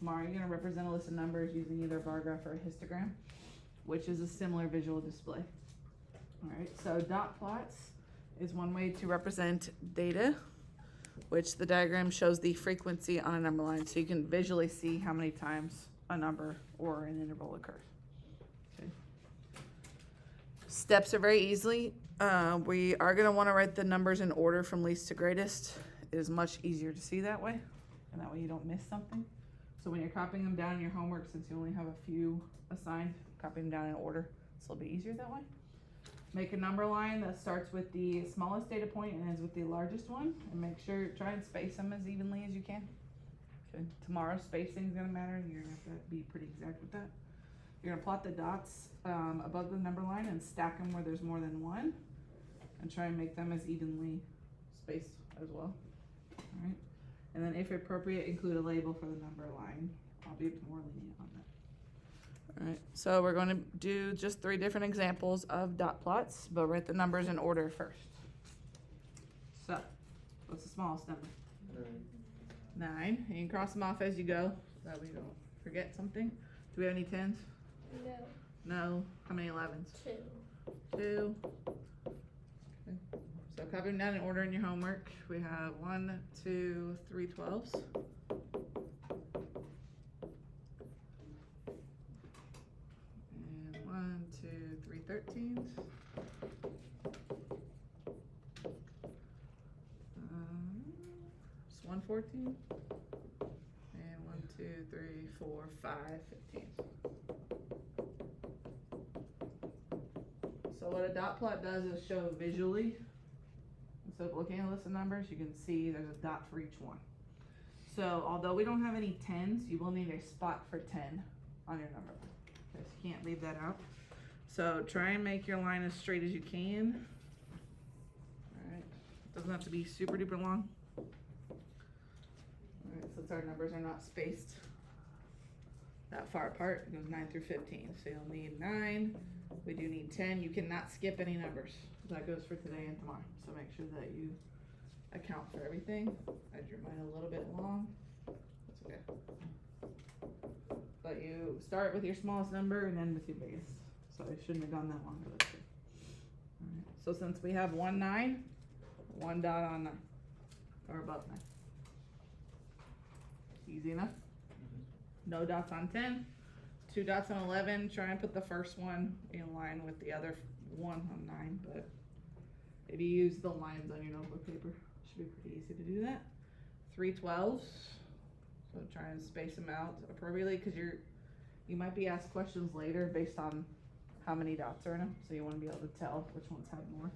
tomorrow you're going to represent a list of numbers using either a bar graph or a histogram, which is a similar visual display. Alright, so dot plots is one way to represent data, which the diagram shows the frequency on a number line, so you can visually see how many times a number or an interval occurs. Okay. Steps are very easy. We are going to want to write the numbers in order from least to greatest. It is much easier to see that way, and that way you don't miss something. So when you're copying them down in your homework, since you only have a few assigned, copy them down in order. It's a little bit easier that way. Make a number line that starts with the smallest data point and ends with the largest one, and make sure, try and space them as evenly as you can. Okay. Tomorrow spacing is going to matter, and you're going to have to be pretty exact with that. You're going to plot the dots above the number line and stack them where there's more than one, and try and make them as evenly spaced as well. All right. And then if appropriate, include a label for the number line. I'll be more lenient on that. All right, so we're going to do just 3 different examples of dot plots, but write the numbers in order first. So, what's the smallest number? 9. And you can cross them off as you go, so that we don't forget something. Do we have any 10s? No. No. How many 11s? 2. 2. Okay. So copy them down in order in your homework. We have 1, 2, 3 12s. And 1, 2, 3 13s. Just 1 14. And 1, 2, 3, 4, 5 15s. So what a dot plot does is show visually. So looking at a list of numbers, you can see there's a dot for each one. So although we don't have any 10s, you will need a spot for 10 on your number line. Okay, so you can't leave that out. So try and make your line as straight as you can. Alright, doesn't have to be super duper long. Alright, since our numbers are not spaced that far apart, it goes 9 through 15. So you'll need 9. We do need 10. You cannot skip any numbers. That goes for today and tomorrow. So make sure that you account for everything. I drew mine a little bit long. That's okay. But you start with your smallest number and end with your biggest. So I shouldn't have gone that long, but that's good. Alright. So since we have 1 9, 1 dot on 9. Or above 9. Easy enough? No dots on 10. 2 dots on 11. Try and put the first one in line with the other one on 9, but if you use the lines on your notebook paper, it should be pretty easy to do that. 3 12s. So try and space them out appropriately, because you might be asked questions later based on how many dots are in them, so you want to be able to tell which ones have more.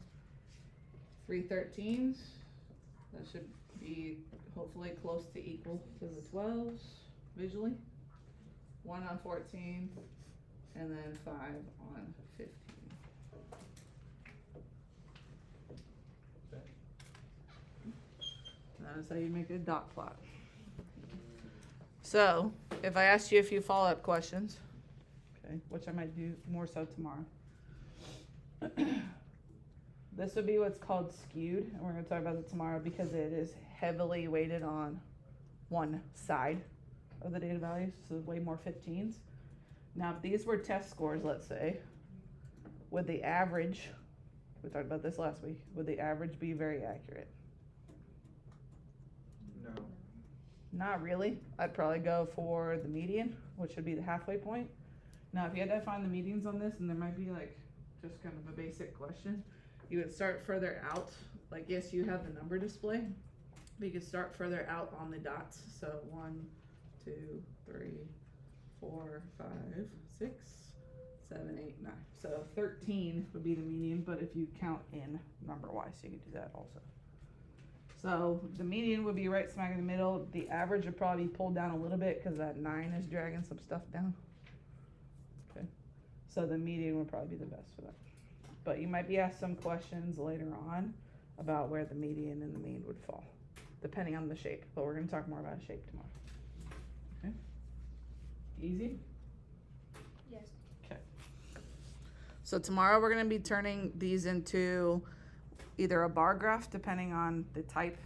3 13s. That should be hopefully close to equal to the 12s visually. 1 on 14, and then 5 on 15. That is how you make a dot plot. So, if I asked you a few follow-up questions, okay, which I might do more so tomorrow, this would be what's called skewed, and we're going to talk about it tomorrow because it is heavily weighted on one side of the data values, so way more 15s. Now, if these were test scores, let's say, would the average, we talked about this last week, would the average be very accurate? No. Not really. I'd probably go for the median, which would be the halfway point. Now, if you had to find the medians on this, and there might be like just kind of a basic question, you would start further out. Like, yes, you have the number display, but you could start further out on the dots. So 1, 2, 3, 4, 5, 6, 7, 8, 9. So 13 would be the median, but if you count in number wise, you could do that also. So the median would be right smack in the middle. The average would probably be pulled down a little bit because that 9 is dragging some stuff down. Okay, so the median would probably be the best for that. But you might be asked some questions later on about where the median and the mean would fall, depending on the shape. But we're going to talk more about shape tomorrow. Okay, easy? Yes. Okay. So tomorrow we're going to be turning these into either a bar graph, depending on the type,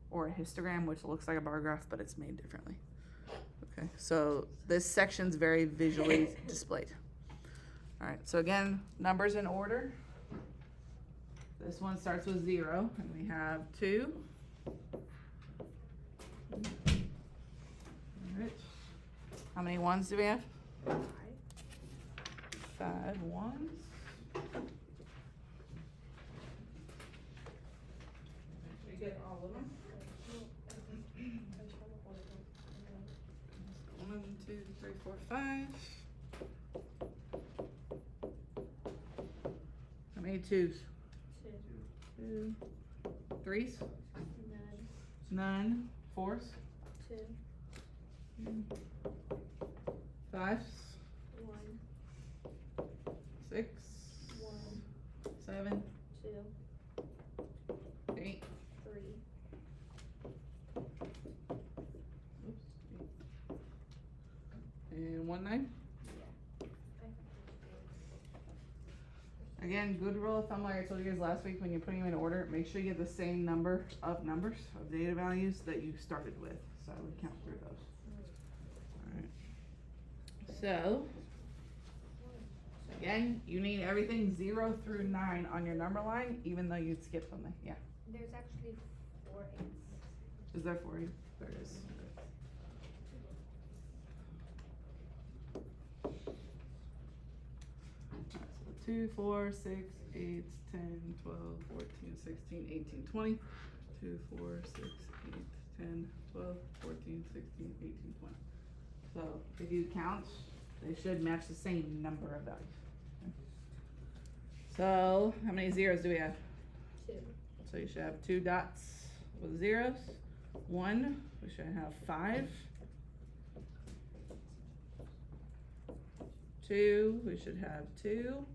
or a histogram, which looks like a bar graph, but it's made differently. Okay, so this section's very visually displayed. All right, so again, numbers in order. This one starts with 0, and we have 2. All right. How many ones do we have? 5 ones. Did you get all of them? 1, 2, 3, 4, 5. How many 2s? 2. 3s? None. 4s? 2. 5s? 1. 6? 1. 7? 2. 8? 3. Oops. 8. And 1 9? Again, good rule of thumb, like I told you guys last week, when you're putting them in order, make sure you get the same number of data values that you started with. So I would count through those. Alright. So, again, you need everything 0 through 9 on your number line, even though you skipped something. Yeah. There's actually 4 8s. Is there 4 you? There it is. Alright, so 2, 4, 6, 8, 10, 12, 14, 16, 18, 20. 2, 4, 6, 8, 10, 12, 14, 16, 18, 20. So if you count, they should match the same number of values. Okay. So how many zeros do we have? 2. So you should have 2 dots with zeros. 1, we should have 5. 2, we should have 2.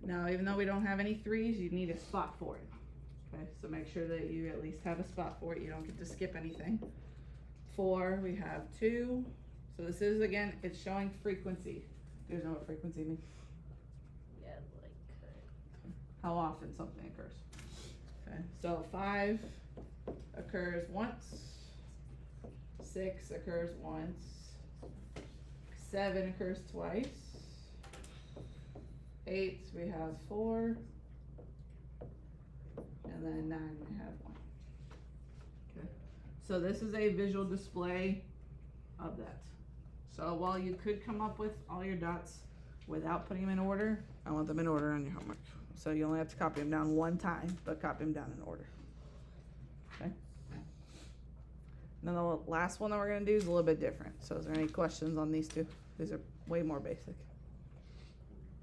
Now, even though we don't have any 3s, you need a spot for it. Okay, so make sure that you at least have a spot for it. You don't get to skip anything. 4, we have 2. So this is, again, it's showing frequency. Do you know what frequency means? Yeah, like How often something occurs. Okay, so 5 occurs once. 6 occurs once. 7 occurs twice. 8 we have 4. And then 9 we have 1. Okay. So this is a visual display of that. So while you could come up with all your dots without putting them in order, I want them in order on your homework. So you only have to copy them down one time, but copy them down in order. Okay. And then the last one that we're gonna do is a little bit different. So is there any questions on these two? These are way more basic.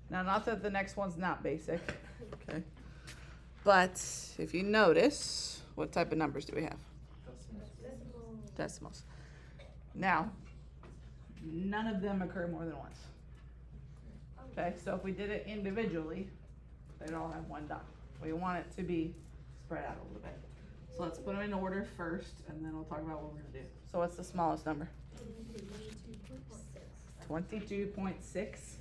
Now, not that the next one's not basic, okay? But if you notice, what type of numbers do we have? Decimals. Now, none of them occur more than once. Okay, so if we did it individually, they'd all have 1 dot. We want it to be spread out a little bit. So let's put them in order first, and then we'll talk about what we're gonna do. So what's the smallest number? 22.6.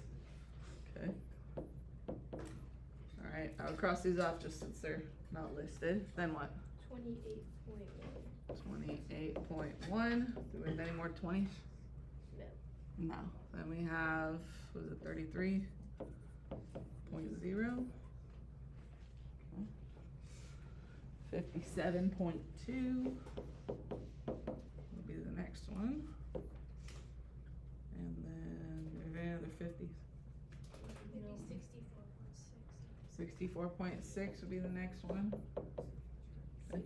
Okay. All right, I'll cross these off just since they're not listed. Then what? 28.1. 28.1. Do we have any more 20s? No. No. Then we have, what is it, 33.0. 57.2 will be the next one. And then, do we have any other 50s? Maybe 64.6. 64.6 would be the next one. Okay.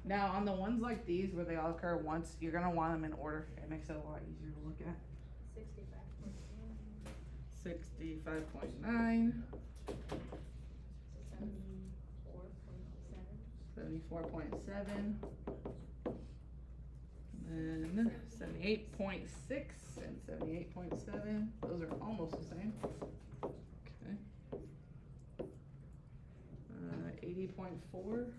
Now, on the ones like these where they all occur once, you're gonna want them in order. It makes it a lot easier to look at. 65.9. 74.7. And then 78.6 and 78.7. Those are almost the same. Okay. 80.4.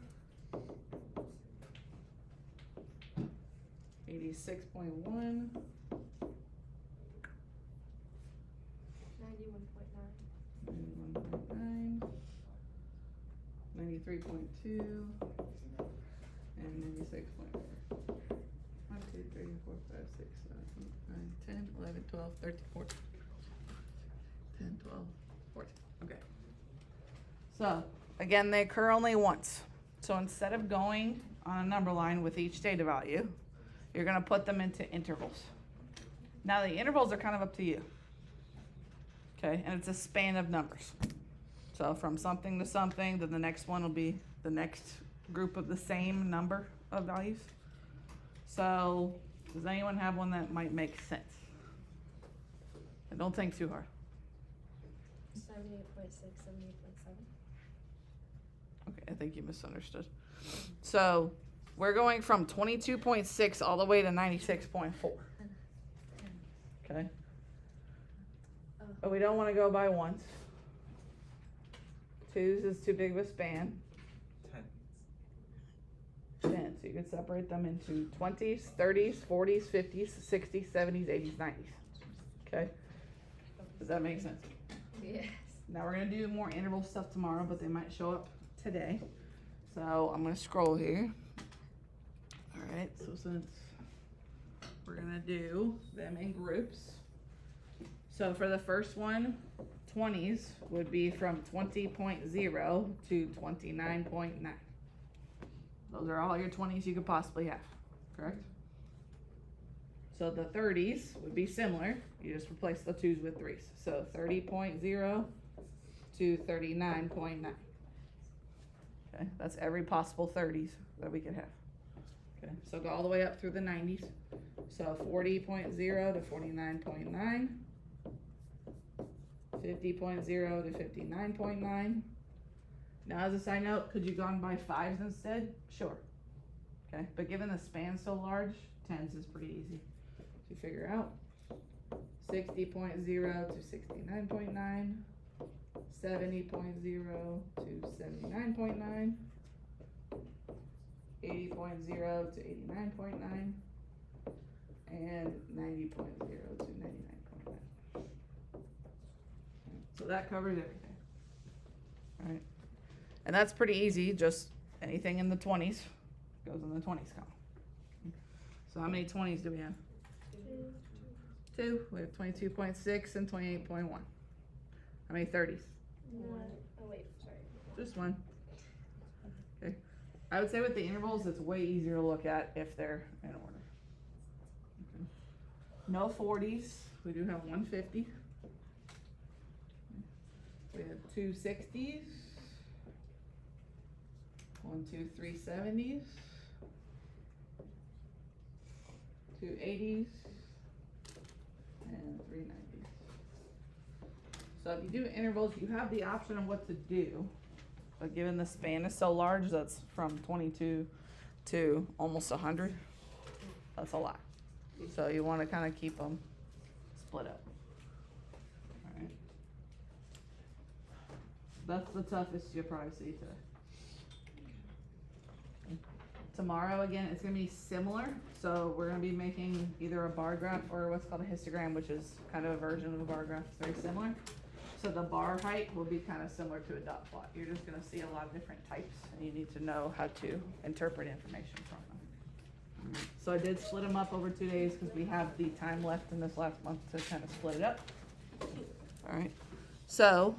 86.1. 91.9. 93.2. And 96.4. 1, 2, 3, 4, 5, 6, 7, 8, 9, 11, 12, 13, 14, 10, 12, 14. Okay. So, again, they occur only once. So instead of going on a number line with each data value, you're going to put them into intervals. Now, the intervals are kind of up to you. Okay, and it's a span of numbers. So from something to something, then the next one will be the next group of the same number of values. So, does anyone have one that might make sense? And don't think too hard. 78.6, 78.7. Okay, I think you misunderstood. So, we're going from 22.6 all the way to 96.4. Okay? But we don't want to go by ones. Twos is too big of a span. 10. So you can separate them into 20s, 30s, 40s, 50s, 60s, 70s, 80s, 90s. Okay? Does that make sense? Yes. Now we're going to do more interval stuff tomorrow, but they might show up today. So I'm going to scroll here. Alright, so since we're going to do them in groups. So for the first one, 20s would be from 20.0 to 29.9. Those are all your 20s you could possibly have, correct? So the 30s would be similar. You just replace the 2's with 3's. So 30.0 to 39.9. Okay, that's every possible 30s that we could have. Okay, so go all the way up through the 90s. So 40.0 to 49.9. 50.0 to 59.9. Now, as a side note, could you gone by 5s instead? Sure. Okay, but given the span so large, 10s is pretty easy to figure out. 60.0 to 69.9. 70.0 to 79.9. 80.0 to 89.9. And 90.0 to 99.9. So that covers everything. All right. And that's pretty easy, just anything in the 20s goes in the 20s column. So how many 20s do we have? 2. We have 22.6 and 28.1. How many 30s? 1. Oh wait, sorry. Just 1. Okay. I would say with the intervals, it's way easier to look at if they're in order. Okay. No 40s. We do have 150. We have 2 60s. 1, 2, 3 70s. 2 80s. And 3 90s. So if you do intervals, you have the option of what to do. But given the span is so large, that's from 22 to almost 100. That's a lot. So you want to kind of keep them split up. All right. That's the toughest you'll probably see today. Tomorrow, again, it's going to be similar. So we're going to be making either a bar graph or what's called a histogram, which is kind of a version of a bar graph. It's very similar. So the bar height will be kind of similar to a dot plot. You're just going to see a lot of different types, and you need to know how to interpret information from them. So I did split them up over 2 days because we have the time left in this last month to kind of split it up. All right. So